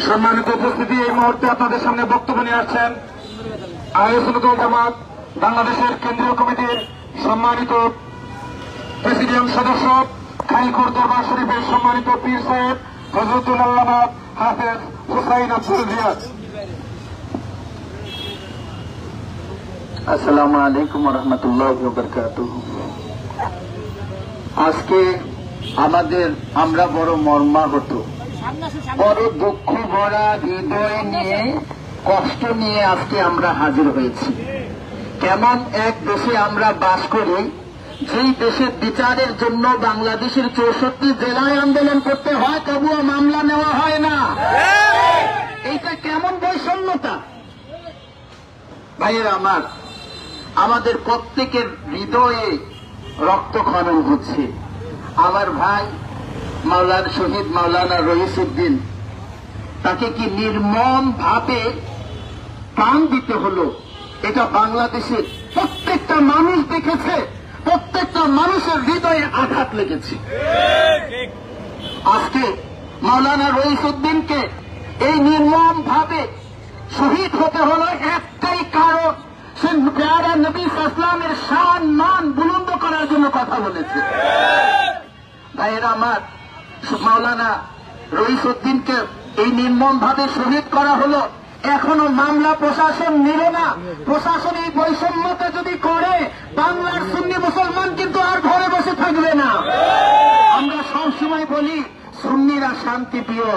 সম্মানিত উপস্থিতি, এই মুহূর্তে আপনাদের সামনে বক্তব্য নিয়ে আসছেন আহলে সুন্নাত ওয়াল জামাত বাংলাদেশের কেন্দ্রীয় কমিটির সম্মানিত প্রেসিডিয়াম সদস্য, খাইখুর দরবার শরীফের সম্মানিত পীর সাহেব হযরতুল আল্লামা হাফেজ হুসাইন আব্দুল রিয়াজ। আসসালামু আলাইকুম ওয়া রাহমাতুল্লাহি ওয়া বারাকাতুহু। আজকে আমরা বড় মর্মাহত, বড় দুঃখ ভরা হৃদয় নিয়ে, কষ্ট নিয়ে আজকে আমরা হাজির হয়েছি। কেমন এক দেশে আমরা বাস করি, যেই দেশের বিচারের জন্য বাংলাদেশের 64 জেলায় আন্দোলন করতে হয়, তবুও মামলা নেওয়া হয় না। এইটা কেমন বৈষম্যতা ভাইয়েরা আমার। আমাদের প্রত্যেকের হৃদয়ে রক্তক্ষরণ হচ্ছে। আমার ভাই শহীদ মাওলানা রইসউদ্দিন, তাকে কি নির্মম ভাবে প্রাণ দিতে হলো, এটা বাংলাদেশের প্রত্যেকটা মানুষ দেখেছে, প্রত্যেকটা মানুষের হৃদয়ে আঘাত লেগেছে। আজকে মাওলানা রইসউদ্দিনকে এই নির্মম ভাবে শহীদ হতে হলো একটাই কারণ, সে প্যারা নবী ইসলামের শান মান বুলন্দ করার জন্য কথা বলেছে। ভাইয়েরা আমার, মাওলানা রইসউদ্দিনকে এই নির্মম ভাবে শহীদ করা হলো, এখনো মামলা প্রশাসন নিল না। প্রশাসন এই বৈষম্যতা যদি করে, বাংলার সুন্নি মুসলমান কিন্তু আর ঘরে বসে থাকবে না। আমরা সবসময় বলি সুন্নিরা শান্তিপ্রিয়,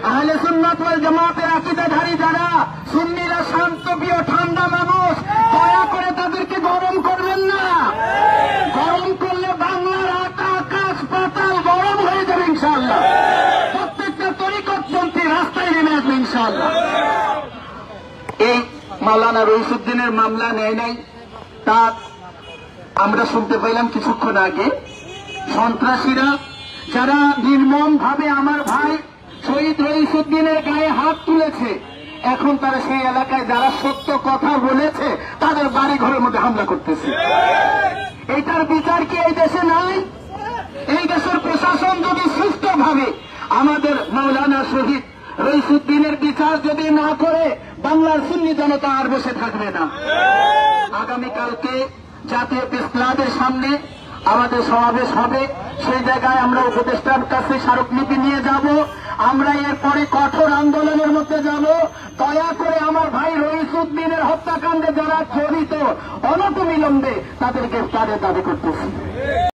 আহলে সুন্নাত ওয়াল জামাতের আকীদাধারী যারা সুন্নিরা শান্তপ্রিয়, ঠান্ডা মানুষ, দয়া করে তাদেরকে গরম করবেন না। গরম করলে বাংলার আকাশ পাতাল গরম হয়ে যাবে ইনশাআল্লাহ। প্রত্যেকটা তরিকতপন্থী রাস্তায় নেমে আসবে ইনশাআল্লাহ। এই মাওলানা রইসউদ্দিনের মামলা নেয় নাই, তা আমরা শুনতে পাইলাম কিছুক্ষণ আগে। সন্ত্রাসীরা যারা নির্মম ভাবে আমার ভাই শহীদ রইসউদ্দিনের গায়ে হাত তুলেছে, এখন তারা সেই এলাকায় যারা সত্য কথা বলেছে তাদের বাড়ি ঘরের মধ্যে হামলা করতেছে। এইটার বিচার কি এই দেশে নাই? এই দেশের প্রশাসন যদি সুষ্ঠুভাবে আমাদের মাওলানা শহীদ রইসউদ্দিনের বিচার যদি না করে, বাংলার সুন্নি জনতা আর বসে থাকবে না। আগামীকালকে জাতীয় প্রেস ক্লাবের সামনে আমাদের সমাবেশ হবে, সেই জায়গায় আমরা উপদেষ্টার কাছে স্মারকলিপি নিয়ে যাব। আমরা এরপরে কঠোর আন্দোলনের মধ্যে যাব। দয়া করে আমার ভাই রইসউদ্দিনের হত্যাকাণ্ডে যারা জড়িত, অনতিবিলম্বে তাদের গ্রেফতারের দাবি করতেছি।